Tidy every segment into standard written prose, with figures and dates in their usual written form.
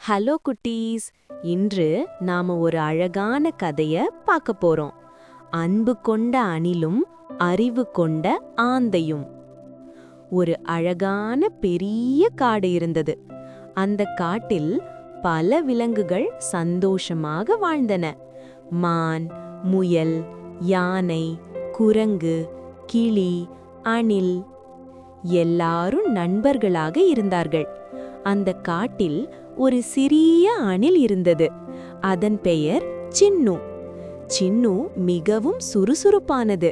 Hello குட்டீஸ். இன்று நாம ஒரு அழகான கதைய பார்க்க போறோம். அன்பு கொண்ட அணிலும் அறிவு கொண்ட ஆந்தையும். ஒரு அழகான பெரிய காடு இருந்தது. அந்த காட்டில் பல விலங்குகள் சந்தோஷமாக வாழ்ந்தன. மான், முயல், யானை, குரங்கு, கிளி, அணில் எல்லாரும் நண்பர்களாக இருந்தார்கள். அந்த காட்டில் ஒரு சிறிய அணில் இருந்தது. அதன் பெயர் சின்னு. சின்னு மிகவும் சுறுசுறுப்பானது.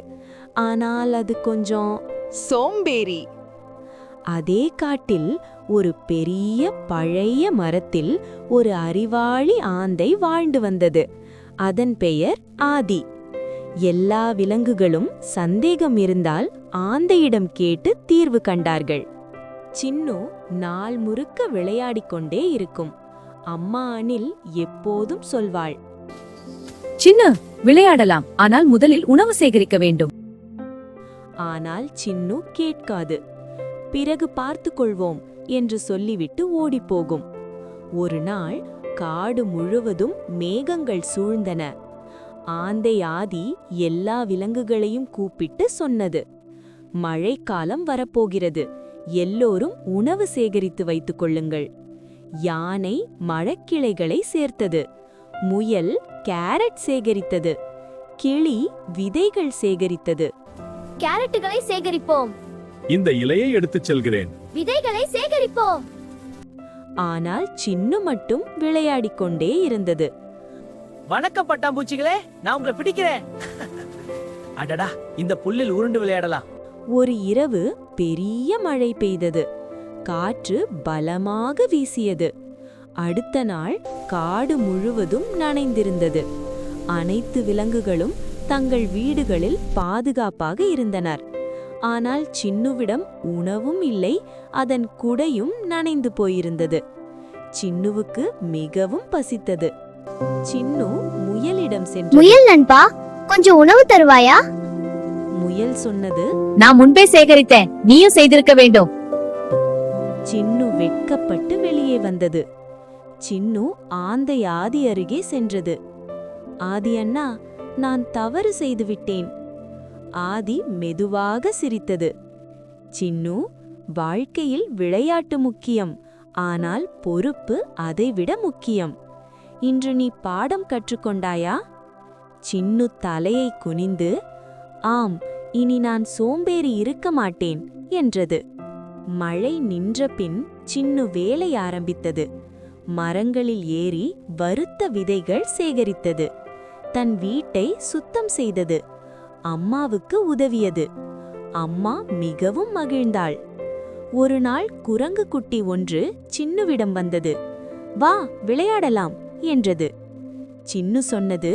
ஆனால் அது கொஞ்சம் சோம்பேறி. அதே காட்டில் ஒரு பெரிய பழைய மரத்தில் ஒரு அறிவாளி ஆந்தை வாழ்ந்து வந்தது. அதன் பெயர் ஆதி. எல்லா விலங்குகளும் சந்தேகம் இருந்தால் ஆந்தையிடம் கேட்டு தீர்வு கண்டார்கள். சின்னு நாள் முழுக்க விளையாடிக் கொண்டே இருக்கும். அம்மா அணில் எப்போதும் சொல்வாள், சின்ன விளையாடலாம், ஆனால் முதலில் உணவு சேகரிக்க வேண்டும். ஆனால் சின்னு கேட்காது. பிறகு பார்த்துக் கொள்வோம் என்று சொல்லிவிட்டு ஓடிப்போகும். ஒரு நாள் காடு முழுவதும் மேகங்கள் சூழ்ந்தன. ஆந்தை ஆதி எல்லா விலங்குகளையும் கூப்பிட்டு சொன்னது, மழைக்காலம் வரப்போகிறது, எல்லோரும் உணவு சேகரித்து வைத்துக் கொள்ளுங்கள். யானை மரக்கிளைகளை சேர்த்தது. முயல் கேரட் சேகரித்தது. கிளி விதைகள் சேகரித்தது. கேரட்டுகளை சேகரிப்போம். இந்த இலையை எடுத்துச் செல்கிறேன். விதைகளை சேகரிப்போம். ஆனால் சின்னு மட்டும் விளையாடிக் கொண்டே இருந்தது. வணக்கம் பட்டாம்பூச்சிகளே, நான் உங்களை பிடிக்கிறேன். அடடா, இந்த புல்லில் உருண்டு விளையாடலாம். ஒரு இரவு பெரிய மழை பெய்தது. காற்று பலமாக வீசியது. அடுத்த நாள் காடு முழுவதும் நனைந்திருந்தது. அனைத்து விலங்குகளும் தங்கள் வீடுகளில் பாதுகாப்பாக இருந்தனர். ஆனால் சின்னுவிடம் உணவும் இல்லை, அதன் குடையும் நனைந்து போயிருந்தது. சின்னுவுக்கு மிகவும் பசித்தது. சின்னு முயலிடம் சென்று, முயல் நண்பா, கொஞ்சம் உணவு தருவாயா? முயல் சொன்னது, நான் முன்பே சேகரித்தேன், நீயும் செய்திருக்க வேண்டும். சின்னு வெட்கப்பட்டு வெளியே வந்தது. சின்னு ஆந்தை ஆதி அருகே சென்றது. ஆதி அண்ணா, நான் தவறு செய்துவிட்டேன். ஆதி மெதுவாக சிரித்தது. சின்னு, வாழ்க்கையில் விளையாட்டு முக்கியம், ஆனால் பொறுப்பு அதைவிட முக்கியம். இன்று நீ பாடம் கற்றுக்கொண்டாயா? சின்னு தலையை குனிந்து, ஆம், இனி நான் சோம்பேறி இருக்க மாட்டேன் என்றது. மழை நின்ற பின் சின்னு வேலை ஆரம்பித்தது. மரங்களில் ஏறி வறுத்த விதைகள் சேகரித்தது. தன் வீட்டை சுத்தம் செய்தது. அம்மாவுக்கு உதவியது. அம்மா மிகவும் மகிழ்ந்தாள். ஒரு நாள் குரங்கு குட்டி ஒன்று சின்னுவிடம் வந்தது. வா, விளையாடலாம் என்றது. சின்னு சொன்னது,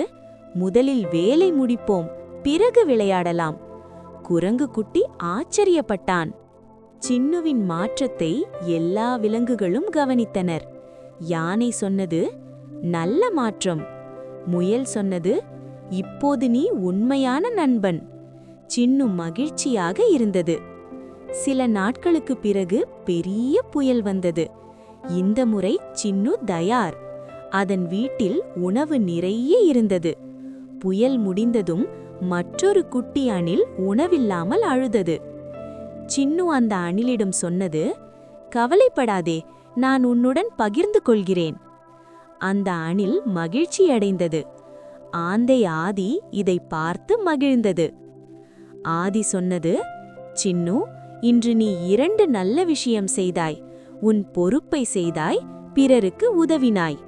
முதலில் வேலை முடிப்போம், பிறகு விளையாடலாம். குரங்கு குட்டி ஆச்சரியப்பட்டான். சின்னுவின் மாற்றத்தை எல்லா விலங்குகளும் கவனித்தனர். யானை சொன்னது, நல்ல மாற்றம். முயல் சொன்னது, இப்போது நீ உண்மையான நண்பன். சின்னு மகிழ்ச்சியாக இருந்தது. சில நாட்களுக்கு பிறகு பெரிய புயல் வந்தது. இந்த முறை சின்னு தயார். அதன் வீட்டில் உணவு நிறைய இருந்தது. புயல் முடிந்ததும் மற்றொரு குட்டி அணில் உணவில்லாமல் அழுதது. சின்னு அந்த அணிலிடம் சொன்னது, கவலைப்படாதே, நான் உன்னுடன் பகிர்ந்து கொள்கிறேன். அந்த அணில் மகிழ்ச்சியடைந்தது. ஆந்தை ஆதி இதை பார்த்து மகிழ்ந்தது. ஆதி சொன்னது, சின்னு, இன்று நீ 2 நல்ல விஷயம் செய்தாய். உன் பொறுப்பை செய்தாய், பிறருக்கு உதவினாய்.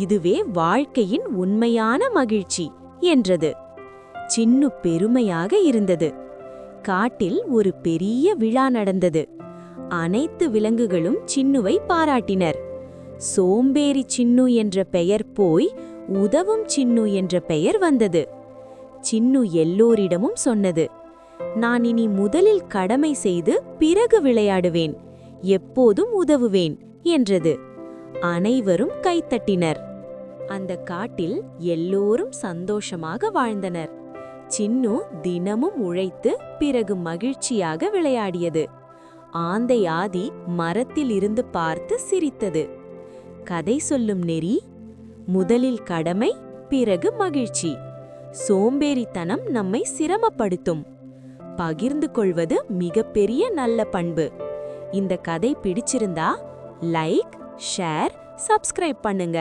இதுவே வாழ்க்கையின் உண்மையான மகிழ்ச்சி என்றது. சின்னு பெருமையாக இருந்தது. காட்டில் ஒரு பெரிய விழா நடந்தது. அனைத்து விலங்குகளும் சின்னுவை பாராட்டினர். சோம்பேறி சின்னு என்ற பெயர் போய் உதவும் சின்னு என்ற பெயர் வந்தது. சின்னு எல்லோரிடமும் சொன்னது, நான் இனி முதலில் கடமை செய்து பிறகு விளையாடுவேன், எப்போதும் உதவுவேன் என்றது. அனைவரும் கைத்தட்டினர். அந்த காட்டில் எல்லோரும் சந்தோஷமாக வாழ்ந்தனர். சின்னு தினமும் உழைத்து பிறகு மகிழ்ச்சியாக விளையாடியது. ஆந்தை ஆதி மரத்தில் இருந்து பார்த்து சிரித்தது. கதை சொல்லும் நெறி: முதலில் கடமை, பிறகு மகிழ்ச்சி. சோம்பேறித்தனம் நம்மை சிரமப்படுத்தும். பகிர்ந்து கொள்வது மிகப்பெரிய நல்ல பண்பு. இந்த கதை பிடிச்சிருந்தா லைக், ஷேர், சப்ஸ்கிரைப் பண்ணுங்க.